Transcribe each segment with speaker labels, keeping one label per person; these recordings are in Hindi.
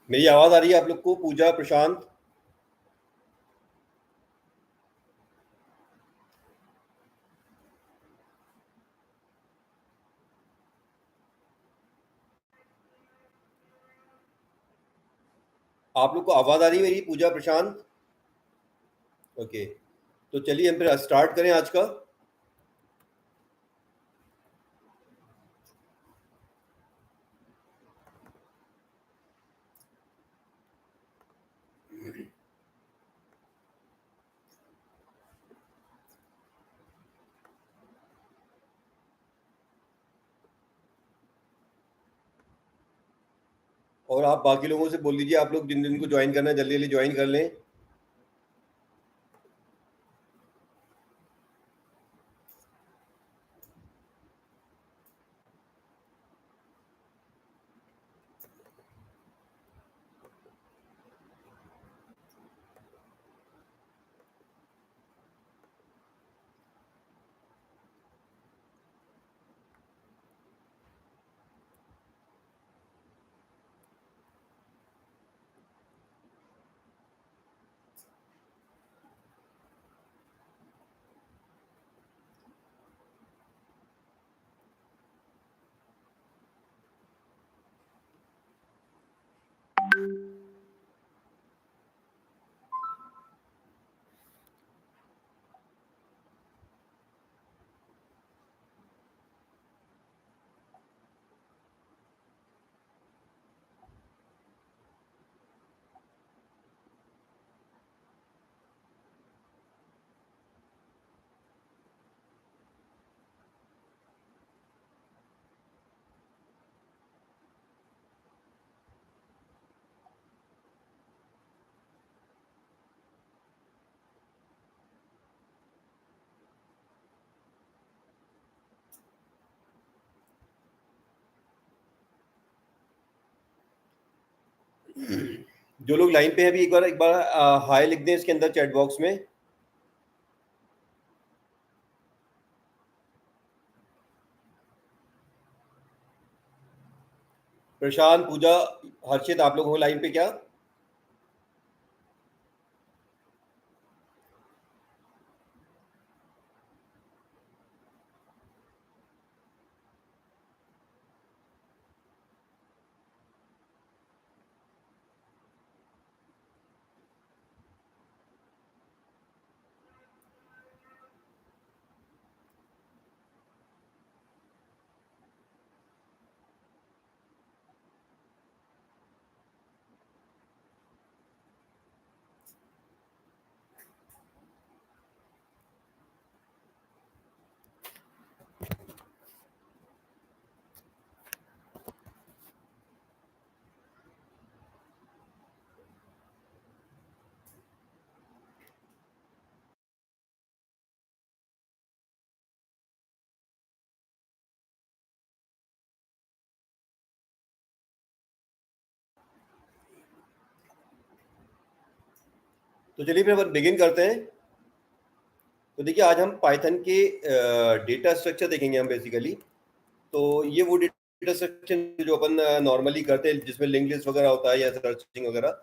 Speaker 1: मेरी आवाज आ रही है आप लोग को? पूजा, प्रशांत? आप लोग को आवाज आ रही है मेरी? पूजा, प्रशांत? ओके, तो चलिए हम फिर स्टार्ट करें आज का। और आप बाकी लोगों से बोल दीजिए, आप लोग जिन जिन को ज्वाइन करना है जल्दी जल्दी ज्वाइन कर लें। जो लोग लाइन पे हैं अभी एक बार हाय लिख दें इसके अंदर चैट बॉक्स में। प्रशांत, पूजा, हर्षित, आप लोग हो लाइन पे क्या? तो चलिए फिर अपन बिगिन करते हैं। तो देखिए आज हम पाइथन के डेटा स्ट्रक्चर देखेंगे हम बेसिकली। तो ये वो डेटा स्ट्रक्चर जो अपन नॉर्मली करते हैं जिसमें लिंक लिस्ट वगैरह होता है या सर्चिंग वगैरह,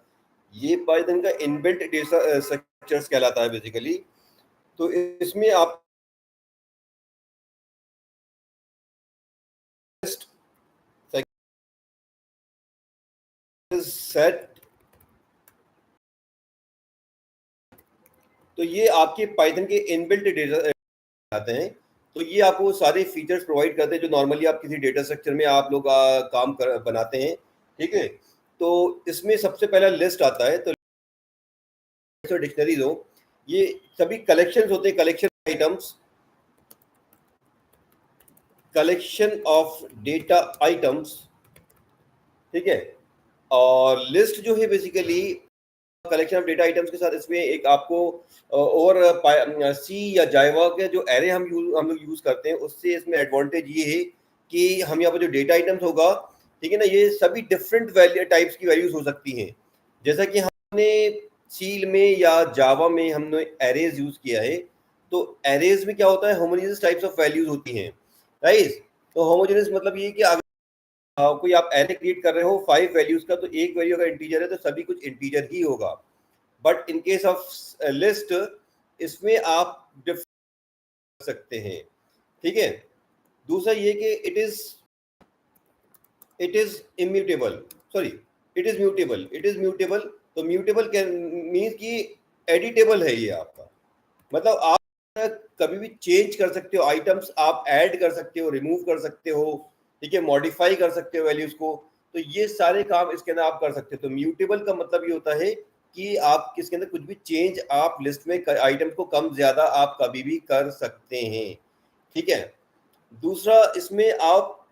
Speaker 1: ये पाइथन का इनबिल्ट डेटा स्ट्रक्चर्स कहलाता है बेसिकली। तो इसमें आप सेट, तो ये आपके पाइथन के इनबिल्ट डेटा आते हैं। तो ये आपको सारे फीचर्स प्रोवाइड करते हैं जो नॉर्मली आप किसी डेटा स्ट्रक्चर में आप लोग काम कर बनाते हैं। ठीक है, तो इसमें सबसे पहला लिस्ट आता है। तो डिक्शनरीज हो, ये सभी कलेक्शंस होते हैं, collection items, collection of data items. ठीक है, और लिस्ट जो है basically collection of data items के साथ इसमें एक आपको और सी या जावा के जो एरे हम लोग यूज करते हैं उससे इसमें एडवांटेज ये है कि हम यहाँ पर जो डेटा आइटम्स होगा, ठीक है ना, ये सभी डिफरेंट वैल्यू टाइप्स की वैल्यूज हो सकती हैं। जैसा कि हमने सी में या जावा में हमने एरेज यूज किया है, तो एरेज में क्या होता है, होमोजेनियस टाइप्स ऑफ वैल्यूज होती हैं, राइट। तो होमोजेनियस मतलब ये कि अगर कोई आप एरे क्रिएट कर रहे हो 5 वैल्यूज का, तो एक वैल्यू अगर इंटीजर है तो सभी कुछ इंटीजर ही होगा। But in case of list इसमें आप डिफरेंट कर सकते हैं। ठीक है, दूसरा ये कि it is immutable, sorry it is mutable. तो म्यूटेबल कैन मीन कि एडिटेबल है ये आपका, मतलब आप कभी भी चेंज कर सकते हो, आइटम्स आप ऐड कर सकते हो, रिमूव कर सकते हो, ठीक है, मॉडिफाई कर सकते हो वैल्यूज को। तो ये सारे काम इसके अंदर आप कर सकते हो। तो म्यूटेबल का मतलब ये होता है कि आप किसके अंदर कुछ भी चेंज आप लिस्ट में आइटम को कम ज्यादा आप कभी भी कर सकते हैं। ठीक है, दूसरा इसमें आप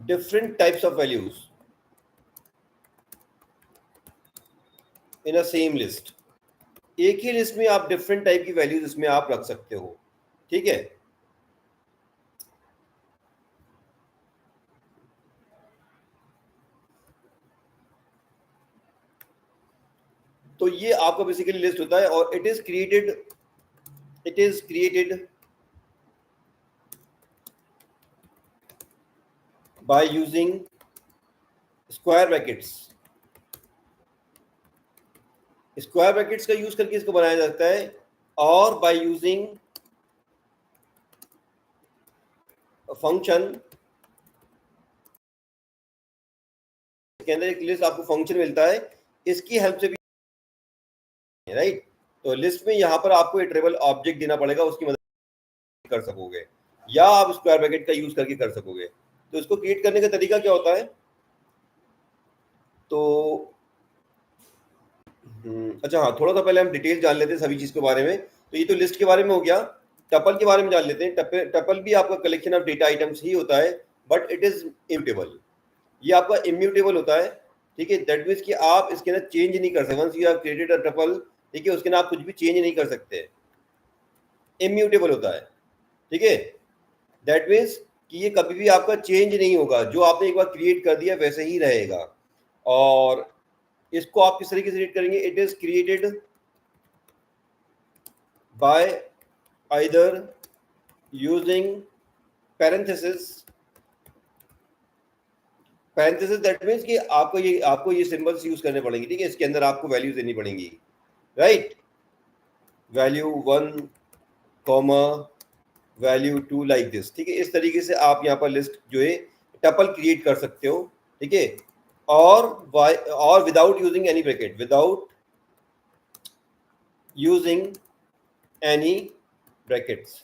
Speaker 1: different types of values in a same list, एक ही लिस्ट में आप डिफरेंट टाइप की वैल्यूज इसमें आप रख सकते हो। ठीक है, तो ये आपका बेसिकली लिस्ट होता है और it is created by using square brackets. Square brackets का यूज करके इसको बनाया जाता है, और बाय यूजिंग फंक्शन, के अंदर एक लिस्ट आपको फंक्शन मिलता है, इसकी हेल्प से भी, राइट। तो लिस्ट में यहाँ पर आपको इटरेबल ऑब्जेक्ट देना पड़ेगा, उसकी मदद कर सकोगे, या आप स्क्वायर ब्रैकेट का यूज करके कर सकोगे। तो इसको क्रिएट करने का तरीका क्या होता है, तो अच्छा हाँ, थोड़ा सा पहले हम डिटेल जान लेते हैं सभी चीज के बारे में। तो ये तो लिस्ट के बारे में हो गया, टपल के बारे में जान लेते हैं। टपल भी आपका कलेक्शन ऑफ डेटा आइटम्स ही होता है, बट इट इज इम्यूटेबल। ये आपका इम्यूटेबल होता है, ठीक है। दैट मीन्स कि आप इसके अंदर चेंज नहीं कर सकते। Once you have created a tuple, ठीक है, उसके अंदर आप कुछ भी चेंज नहीं कर सकते, इम्यूटेबल होता है। ठीक है, दैट मीन्स कि ये कभी भी आपका चेंज नहीं होगा, जो आपने एक बार क्रिएट कर दिया वैसे ही रहेगा। और इसको आप किस तरीके से क्रिएट करेंगे, it is created by either using parenthesis. Parenthesis that means कि आपको ये सिंबल्स यूज करने पड़ेंगे, ठीक है, इसके अंदर आपको वैल्यूज देनी पड़ेंगी, right. Value 1 comma value 2 like this, ठीक है। इस तरीके से आप यहाँ पर लिस्ट जो है टपल क्रिएट कर सकते हो, ठीक है। और without using any bracket, without using any brackets,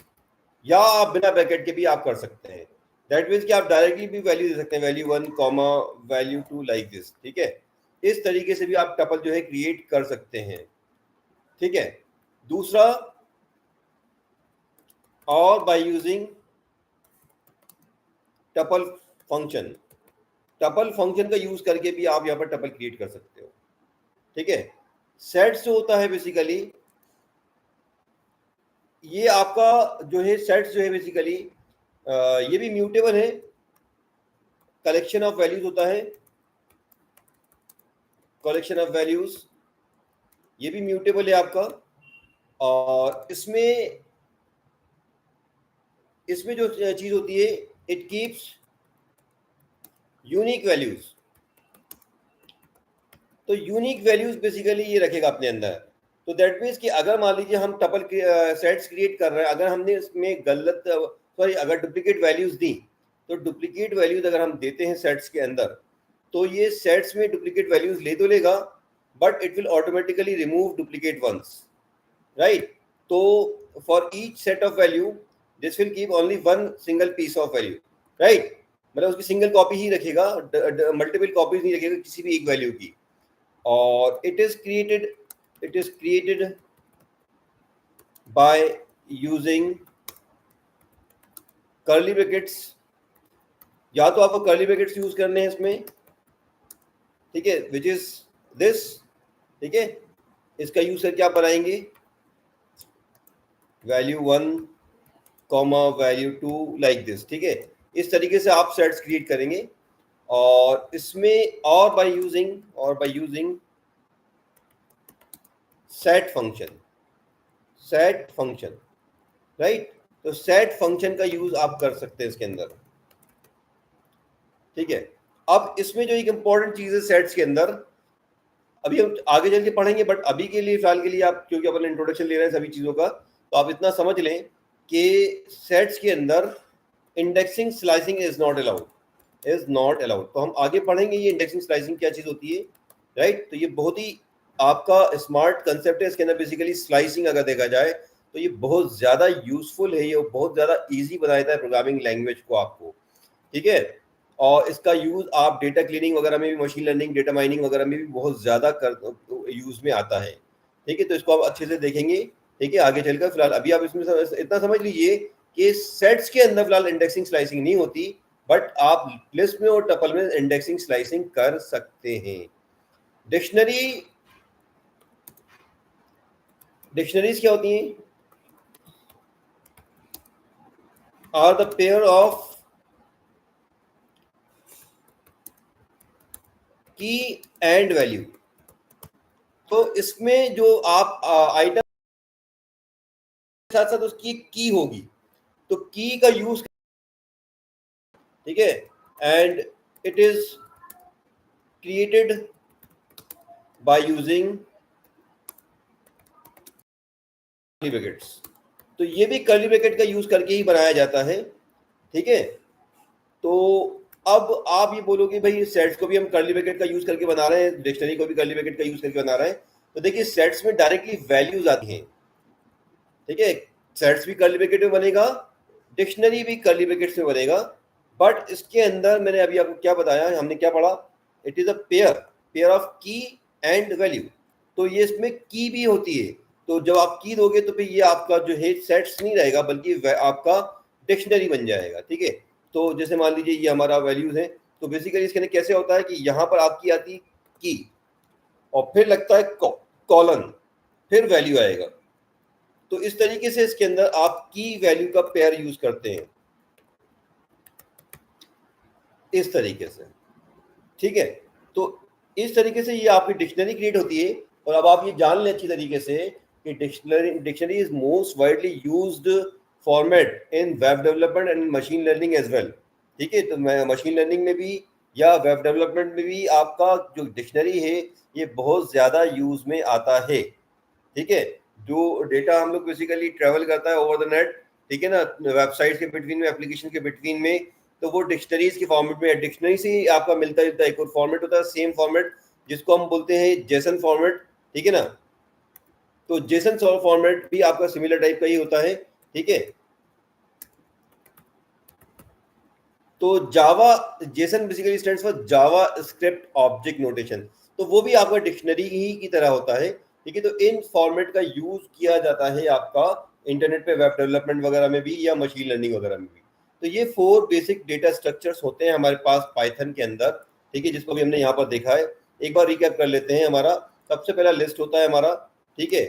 Speaker 1: या आप बिना ब्रैकेट के भी आप कर सकते हैं। दैट मीन्स कि आप डायरेक्टली भी वैल्यू दे सकते हैं, value 1 comma value 2 like this, ठीक है। इस तरीके से भी आप टपल जो है क्रिएट कर सकते हैं, ठीक है। दूसरा, और by using tuple function, tuple function का यूज करके भी आप यहाँ पर टपल क्रिएट कर सकते हो, ठीक है। सेट्स जो होता है बेसिकली, ये आपका जो है सेट्स जो है बेसिकली ये भी म्यूटेबल है, कलेक्शन ऑफ वैल्यूज होता है, कलेक्शन ऑफ वैल्यूज, ये भी म्यूटेबल है आपका। और इसमें जो चीज होती है, इट कीप्स यूनिक वैल्यूज। तो यूनिक वैल्यूज बेसिकली ये रखेगा अपने अंदर। तो दैट मीन्स कि अगर मान लीजिए हम टपल सेट्स क्रिएट कर रहे हैं, अगर हमने इसमें गलत सॉरी अगर डुप्लीकेट वैल्यूज दी, तो डुप्लीकेट वैल्यूज अगर हम देते हैं सेट्स के अंदर, तो ये सेट्स में डुप्लीकेट वैल्यूज ले तो लेगा, but it will automatically remove duplicate ones, right. तो for each set of value this will keep only one single piece of value, right. मतलब उसकी सिंगल कॉपी ही रखेगा, मल्टीपल कॉपीज नहीं रखेगा किसी भी एक वैल्यू की। और it is created by using curly brackets। या तो आपको curly brackets यूज करने हैं इसमें, ठीक है, which is this, ठीक है। इसका यूज करके आप बनाएंगे value 1 comma value 2 like this, ठीक है। इस तरीके से आप सेट्स क्रिएट करेंगे। और इसमें और by using set function, right. तो सेट फंक्शन का यूज आप कर सकते हैं इसके अंदर, ठीक है। अब इसमें जो एक इंपॉर्टेंट चीज है सेट्स के अंदर, अभी हम आगे चल के पढ़ेंगे, बट अभी के लिए फिलहाल के लिए आप, क्योंकि अपन इंट्रोडक्शन ले रहे हैं सभी चीजों का, तो आप इतना समझ लें कि सेट्स के अंदर indexing slicing is not allowed. तो हम आगे पढ़ेंगे ये इंडेक्सिंग स्लाइसिंग क्या चीज होती है, राइट। तो ये बहुत ही आपका स्मार्ट कंसेप्ट है। इसके अंदर बेसिकली स्लाइसिंग अगर देखा जाए तो ये बहुत ज्यादा यूजफुल है, ये बहुत ज्यादा इजी बना देता है प्रोग्रामिंग लैंग्वेज को आपको, ठीक है। और इसका यूज आप डेटा क्लीनिंग वगैरह में भी, मशीन लर्निंग, डेटा माइनिंग वगैरह में भी बहुत ज्यादा यूज में आता है, ठीक है। तो इसको आप अच्छे से देखेंगे, ठीक है, आगे चलकर। फिलहाल अभी आप इसमें इतना समझ लीजिए कि सेट्स के अंदर फिलहाल इंडेक्सिंग स्लाइसिंग नहीं होती, बट आप लिस्ट में और टपल में इंडेक्सिंग स्लाइसिंग कर सकते हैं। डिक्शनरीज क्या होती हैं? आर द पेयर ऑफ की एंड वैल्यू। तो इसमें जो आप आइटम के साथ साथ उसकी की होगी, तो की का यूज, ठीक है, and it is created by using curly brackets. तो ये भी कर्ली ब्रैकेट का यूज करके ही बनाया जाता है, ठीक है। तो अब आप ये बोलोगे भाई सेट्स को भी हम कर्ली ब्रैकेट का यूज करके बना रहे हैं, डिक्शनरी को भी कर्ली ब्रैकेट का यूज करके बना रहे हैं। तो देखिए सेट्स में डायरेक्टली वैल्यूज आती हैं, ठीक है। सेट्स भी कर्ली ब्रैकेट में बनेगा, डिक्शनरी भी कर्ली ब्रैकेट्स में बनेगा, बट इसके अंदर मैंने अभी आपको क्या बताया, हमने क्या पढ़ा, it is a pair of की एंड वैल्यू। तो ये इसमें की भी होती है। तो जब आप की दोगे तो फिर ये आपका जो है सेट्स नहीं रहेगा, बल्कि आपका डिक्शनरी बन जाएगा, ठीक है। तो जैसे मान लीजिए ये हमारा वैल्यूज है, तो बेसिकली इसके अंदर कैसे होता है कि यहाँ पर आपकी आती की, और फिर लगता है कॉलन, फिर वैल्यू आएगा। तो इस तरीके से इसके अंदर आप की वैल्यू का पेयर यूज करते हैं, इस तरीके से, ठीक है। तो इस तरीके से ये आपकी डिक्शनरी क्रिएट होती है। और अब आप ये जान लें अच्छी तरीके से कि dictionary is most widely used format in web development and machine learning as well, ठीक है। तो मशीन लर्निंग में भी या वेब डेवलपमेंट में भी आपका जो डिक्शनरी है ये बहुत ज्यादा यूज में आता है, ठीक है। जो डेटा हम लोग बेसिकली ट्रेवल करता है ओवर द नेट, ठीक है ना, वेबसाइट के बिटवीन में, एप्लीकेशन के बिटवीन में, तो वो डिक्शनरीज के फॉर्मेट में, डिक्शनरी से ही आपका मिलता जुलता एक और फॉर्मेट होता है, सेम फॉर्मेट, जिसको हम बोलते हैं जेसन फॉर्मेट, ठीक है ना। तो जेसन फॉर्मेट भी आपका सिमिलर टाइप का ही होता है, ठीक है। तो Java, JSON basically stands for JavaScript object notation, तो वो भी आपका डिक्शनरी ही की तरह होता है, ठीक है। तो इन फॉर्मेट का यूज किया जाता है आपका इंटरनेट पे वेब डेवलपमेंट वगैरह में भी या मशीन लर्निंग वगैरह में भी। तो ये 4 बेसिक डेटा स्ट्रक्चर्स होते हैं हमारे पास पाइथन के अंदर, ठीक है, जिसको भी हमने यहाँ पर देखा है। एक बार रिकैप कर लेते हैं। हमारा सबसे पहला लिस्ट होता है हमारा, ठीक है।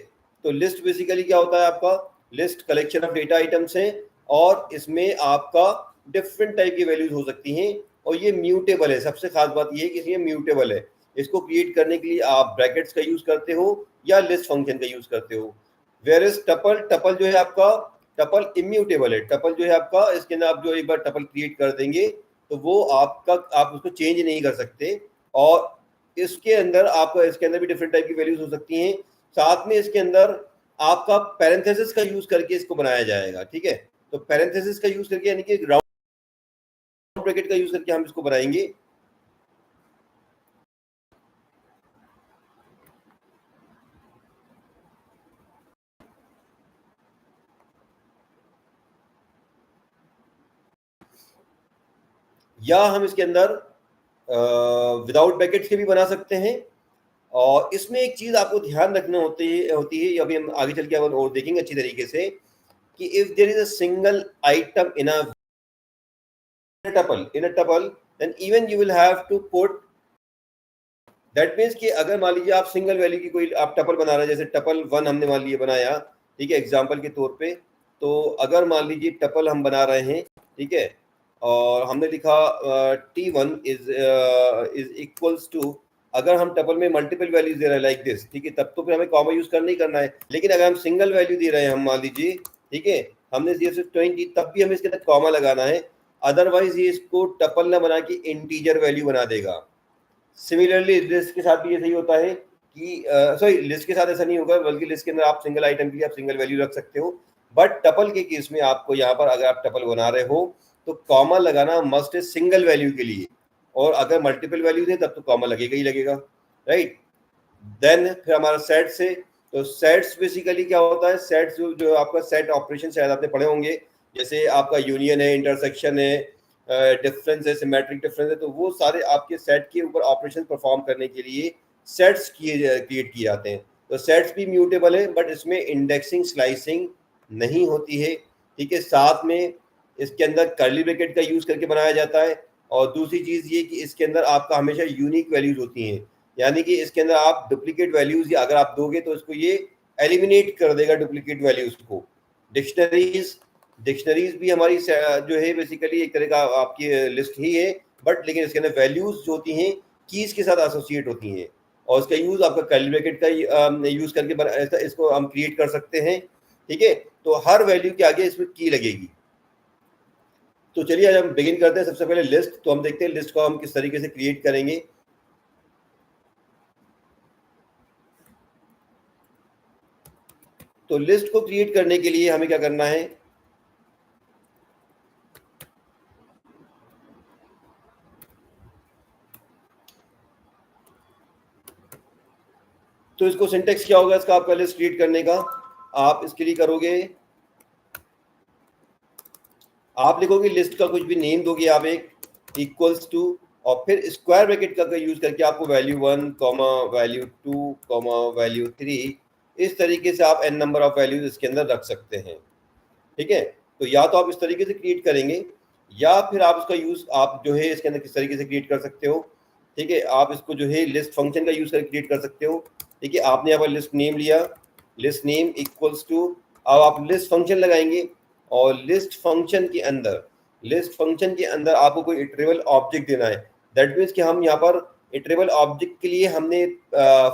Speaker 1: तो लिस्ट बेसिकली क्या होता है आपका, list collection of data items है और इसमें आपका डिफरेंट टाइप की वैल्यूज हो सकती हैं और ये म्यूटेबल है। सबसे खास बात ये है कि ये म्यूटेबल है। इसको क्रिएट करने के लिए आप ब्रैकेट्स का यूज करते हो या लिस्ट फंक्शन का यूज करते हो। वेयर इज टपल, टपल जो है आपका, टपल इम्यूटेबल है। टपल जो है आपका, इसके अंदर आप जो एक बार टपल क्रिएट कर देंगे तो वो आपका, आप उसको चेंज नहीं कर सकते। और इसके अंदर आपका, इसके अंदर भी डिफरेंट टाइप की वैल्यूज हो सकती हैं। साथ में इसके अंदर आपका पैरेंथेसिस का यूज करके इसको बनाया जाएगा। ठीक है, तो पैरेंथेसिस का यूज करके यानी कि राउंड ब्रैकेट का यूज करके हम इसको बनाएंगे। या हम इसके अंदर विदाउट ब्रैकेट्स के भी बना सकते हैं। और इसमें एक चीज आपको ध्यान रखना होती है, अभी हम आगे चल के अब और देखेंगे अच्छी तरीके से, कि if there is a single item in a tuple, then even you will have to put, that means कि अगर मान लीजिए आप सिंगल वैल्यू की कोई आप टपल बना रहे हैं, जैसे टपल 1 हमने मान लिए बनाया, ठीक है, एग्जांपल के तौर पे। तो अगर मान लीजिए टपल हम बना रहे हैं, ठीक है, और हमने लिखा T1 इज इक्वल्स टू, अगर हम टपल में मल्टीपल वैल्यूज दे रहे हैं लाइक दिस, ठीक है, तब तो फिर हमें कॉमा यूज करना ही करना है। लेकिन अगर हम सिंगल वैल्यू दे रहे हैं, हम मान लीजिए, ठीक है, हमने दिया सिर्फ 20, तब भी हमें इसके अंदर कॉमा लगाना है, अदरवाइज ये इसको टपल ना बना के इंटीजर वैल्यू बना देगा। सिमिलरली लिस्ट के साथ भी ये सही होता है कि सॉरी, लिस्ट के साथ ऐसा नहीं होगा, बल्कि लिस्ट के अंदर आप सिंगल आइटम के लिए आप सिंगल वैल्यू रख सकते हो। बट टपल के केस में आपको यहाँ पर, अगर आप टपल बना रहे हो तो कॉमा लगाना मस्ट है सिंगल वैल्यू के लिए, और अगर मल्टीपल वैल्यूज है तब तो कॉमा लगेगा ही लगेगा, राइट। देन फिर हमारा सेट से, तो सेट्स बेसिकली क्या होता है, सेट्स जो आपका सेट ऑपरेशन शायद आपने पढ़े होंगे, जैसे आपका यूनियन है, इंटरसेक्शन है, डिफरेंस है, सिमेट्रिक डिफरेंस है, तो वो सारे आपके सेट के ऊपर ऑपरेशन परफॉर्म करने के लिए सेट्स क्रिएट किए जाते हैं। तो सेट्स भी म्यूटेबल है, बट इसमें इंडेक्सिंग स्लाइसिंग नहीं होती है, ठीक है। साथ में इसके अंदर कर्ली ब्रैकेट का यूज करके बनाया जाता है। और दूसरी चीज ये कि इसके अंदर आपका हमेशा यूनिक वैल्यूज होती हैं, यानी कि इसके अंदर आप डुप्लीकेट वैल्यूज अगर आप दोगे तो इसको ये एलिमिनेट कर देगा डुप्लीकेट वैल्यूज को। डिक्शनरीज भी हमारी जो है बेसिकली एक तरह का आपकी लिस्ट ही है, बट लेकिन इसके अंदर वैल्यूज जो होती हैं कीज के साथ एसोसिएट होती हैं, और इसका यूज आपका कर्ली ब्रैकेट का यूज करके इसको हम क्रिएट कर सकते हैं, ठीक है। तो हर वैल्यू के आगे इसमें की लगेगी। तो चलिए आज हम बिगिन करते हैं। सबसे पहले लिस्ट, तो हम देखते हैं लिस्ट को हम किस तरीके से क्रिएट करेंगे। तो लिस्ट को क्रिएट करने के लिए हमें क्या करना है, तो इसको सिंटेक्स क्या होगा इसका, आपका लिस्ट क्रिएट करने का, आप इसके लिए करोगे, आप लिखोगे लिस्ट का कुछ भी नेम दोगे आप, एक इक्वल्स टू, और फिर स्क्वायर ब्रैकेट का यूज करके आपको value 1 comma value 2 comma value 3, इस तरीके से आप एन नंबर ऑफ वैल्यूज इसके अंदर रख सकते हैं, ठीक है। तो या तो आप इस तरीके से क्रिएट करेंगे, या फिर आप इसका यूज आप जो है इसके अंदर किस तरीके से क्रिएट कर सकते हो, ठीक है। आप इसको जो है लिस्ट फंक्शन का यूज करके क्रिएट कर सकते हो, ठीक है। आपने यहाँ पर लिस्ट नेम लिया, लिस्ट नेम इक्वल्स टू, अब आप लिस्ट फंक्शन लगाएंगे, और लिस्ट फंक्शन के अंदर आपको कोई इटरेबल ऑब्जेक्ट देना है। दैट मीन्स कि हम यहाँ पर इटरेबल ऑब्जेक्ट के लिए हमने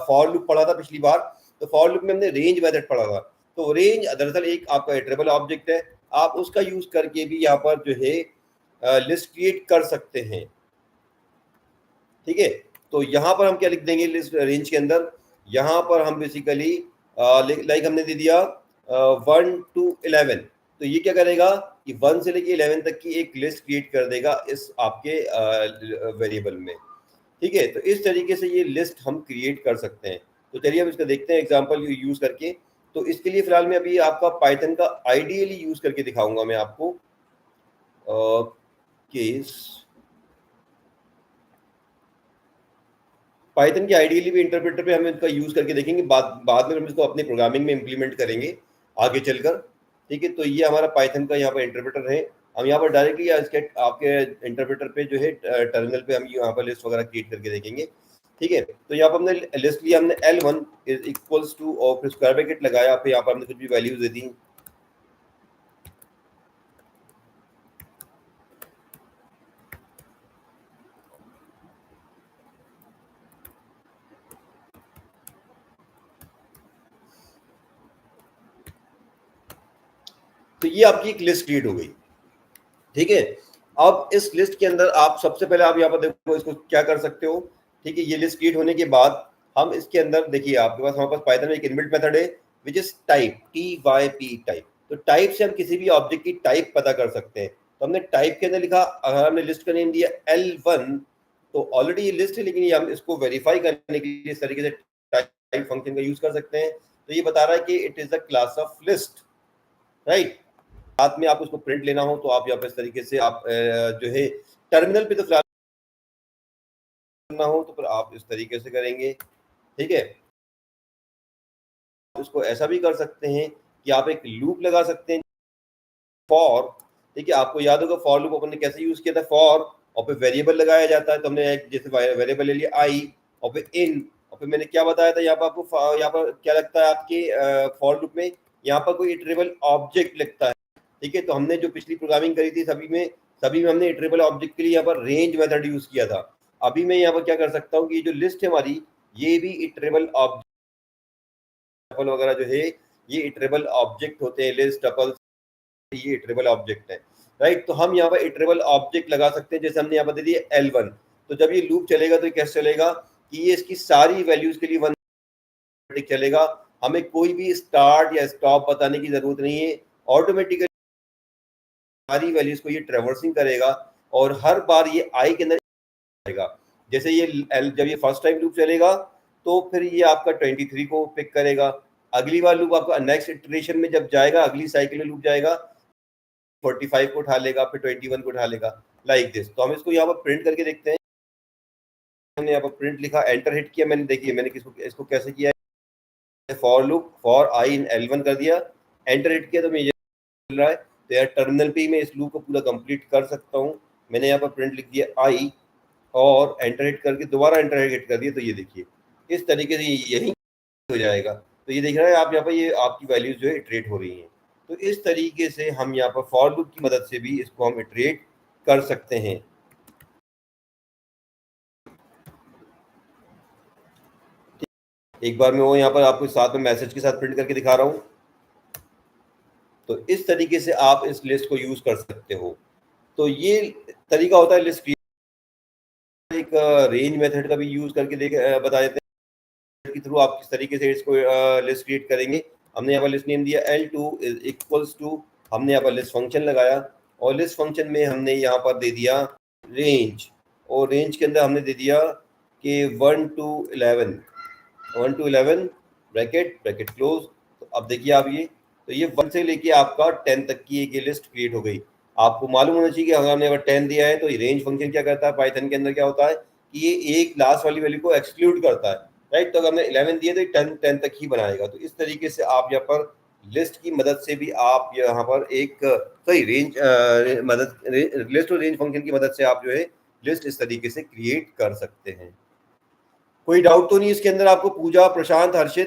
Speaker 1: फॉर लूप पढ़ा था पिछली बार, तो फॉर लूप में हमने रेंज मेथड पढ़ा था। तो रेंज दरअसल एक आपका इटरेबल ऑब्जेक्ट है, आप उसका यूज करके भी यहाँ पर जो है लिस्ट क्रिएट कर सकते हैं, ठीक है। तो यहाँ पर हम क्या लिख देंगे लिस्ट रेंज के अंदर, यहाँ पर हम बेसिकली लाइक हमने दे दिया 1 to 11, तो ये क्या करेगा कि 1 से लेके 11 तक की एक लिस्ट क्रिएट कर देगा इस आपके वेरिएबल में, ठीक है। तो इस तरीके से ये लिस्ट हम क्रिएट कर सकते हैं। तो चलिए अब इसका देखते हैं एग्जांपल यूज करके। तो इसके लिए फिलहाल मैं अभी आपका पाइथन का आइडियली यूज करके दिखाऊंगा मैं आपको केस। पाइथन के आइडियली भी इंटरप्रेटर पे हम इसका यूज करके देखेंगे, बाद में हम इसको अपने प्रोग्रामिंग में इम्प्लीमेंट करेंगे आगे चलकर, ठीक है। तो ये हमारा पाइथन का यहाँ पर इंटरप्रेटर है। हम यहाँ पर डायरेक्टली इसके आपके इंटरप्रेटर पे जो है टर्मिनल पे हम यहाँ पर लिस्ट वगैरह क्रिएट करके देखेंगे, ठीक है। तो यहाँ पर हमने लिस्ट लिया, हमने L1 इज इक्वल्स टू, और फिर स्क्वायर ब्रैकेट लगाया, फिर यहाँ पर हमने कुछ भी वैल्यूज दे दी, तो ये आपकी एक लिस्ट क्रिएट हो गई, ठीक है। अब इस लिस्ट के अंदर आप सबसे पहले आप यहाँ पर देखो इसको क्या कर सकते हो, ठीक है। ये लिस्ट क्रिएट होने के बाद हम इसके अंदर देखिए आपके पास हमारे पास पाइथन में एक इनबिल्ट मेथड है which is type, TYP type. तो टाइप से हम किसी भी ऑब्जेक्ट की टाइप पता कर सकते हैं। तो हमने टाइप के अंदर लिखा, अगर हमने लिस्ट का नेम दिया L1, तो ऑलरेडी ये लिस्ट है, लेकिन ये हम इसको वेरीफाई करने के लिए इस तरीके से टाइप फंक्शन का यूज कर सकते हैं। तो ये बता रहा है कि it is the class of list, right. साथ में आप उसको प्रिंट लेना हो तो आप यहाँ पे इस तरीके से आप जो है टर्मिनल पे तो फिलहाल करना हो तो फिर आप इस तरीके से करेंगे, ठीक है। उसको ऐसा भी कर सकते हैं कि आप एक लूप लगा सकते हैं फॉर, ठीक है। आपको याद होगा फॉर लूप अपन ने कैसे यूज किया था, फॉर और फिर वेरिएबल लगाया जाता है। तो हमने जैसे वेरिएबल ले लिया आई और फिर इन, और फिर मैंने क्या बताया था यहाँ पर आपको, यहाँ पर क्या लगता है आपके फॉर लूप में, यहाँ पर कोई इटरेबल ऑब्जेक्ट लगता है, ठीक है। तो हमने जो पिछली प्रोग्रामिंग करी थी सभी में हमने इटरेबल ऑब्जेक्ट के लिए यहाँ पर रेंज मेथड यूज किया था। अभी मैं यहाँ पर क्या कर सकता हूँ कि जो लिस्ट है हमारी, ये भी इटरेबल ऑब्जेक्ट वगैरह जो है ये इटरेबल ऑब्जेक्ट होते हैं, लिस्ट टपल्स ये इटरेबल ऑब्जेक्ट है, राइट। तो हम यहाँ पर इटरेबल ऑब्जेक्ट लगा सकते हैं, जैसे हमने यहाँ पर दे दिया L1। तो जब ये लूप चलेगा तो ये कैसे चलेगा कि ये इसकी सारी वैल्यूज के लिए 1 चलेगा, हमें कोई भी स्टार्ट या स्टॉप बताने की जरूरत नहीं है। ऑटोमेटिकली सारी वैल्यूज को ये ट्रेवर्सिंग करेगा और हर बार ये आई के अंदर आएगा। जैसे ये जब ये फर्स्ट टाइम लूप चलेगा तो फिर ये आपका 23 को पिक करेगा। अगली बार लूप आपका नेक्स्ट इटरेशन में जब जाएगा, अगली साइकिल में लूप जाएगा, 45 को उठा लेगा, फिर 21 को उठा लेगा, लाइक दिस। तो हम इसको यहाँ पर प्रिंट करके देखते हैं। हमने यहाँ पर प्रिंट लिखा, एंटर हिट किया मैंने, देखिए मैंने इसको कैसे किया है, for loop for I in L1 कर दिया, एंटर हिट किया तो मैं ये मिल रहा है। तो यार टर्मिनल पे ही मैं इस लूप को पूरा कंप्लीट कर सकता हूँ। मैंने यहाँ पर प्रिंट लिख दिया आई और एंटर हिट करके दोबारा एंटर हिट कर दिया, तो ये देखिए इस तरीके से यही हो जाएगा। तो ये देख रहे हैं आप यहाँ पर, ये आपकी वैल्यूज जो है इटरेट हो रही हैं। तो इस तरीके से हम यहाँ पर फॉर लूप की मदद से भी इसको हम इटरेट कर सकते हैं। एक बार मैं वो यहाँ पर आपको साथ में मैसेज के साथ प्रिंट करके दिखा रहा हूँ। तो इस तरीके से आप इस लिस्ट को यूज कर सकते हो। तो ये तरीका होता है लिस्ट एक रेंज मेथड का भी यूज करके बता देते हैं के थ्रू आप किस तरीके से इसको लिस्ट क्रिएट करेंगे। हमने यहाँ पर लिस्ट नेम दिया L2 इक्वल्स टू, हमने यहाँ पर लिस्ट फंक्शन लगाया और लिस्ट फंक्शन में हमने यहाँ पर दे दिया रेंज, और रेंज के अंदर हमने दे दिया कि 1 to 11 ब्रैकेट क्लोज। तो अब देखिए आप ये, तो ये 1 से लेके आपका 10 तक की एक लिस्ट क्रिएट हो गई। आपको मालूम होना चाहिए कि अगर हमने अगर 10 दिया है तो ये रेंज फंक्शन क्या करता है, पाइथन के अंदर क्या होता है कि ये एक लास्ट वाली वैल्यू को एक्सक्लूड करता है, राइट। तो अगर हमने 11 दिए तो 10 तक ही बनाएगा। तो इस तरीके से आप यहाँ पर लिस्ट की मदद से भी आप यहाँ पर एक सही लिस्ट और रेंज फंक्शन की मदद से आप जो है लिस्ट इस तरीके से क्रिएट कर सकते हैं। कोई डाउट तो नहीं इसके अंदर आपको? पूजा, प्रशांत, हर्षित?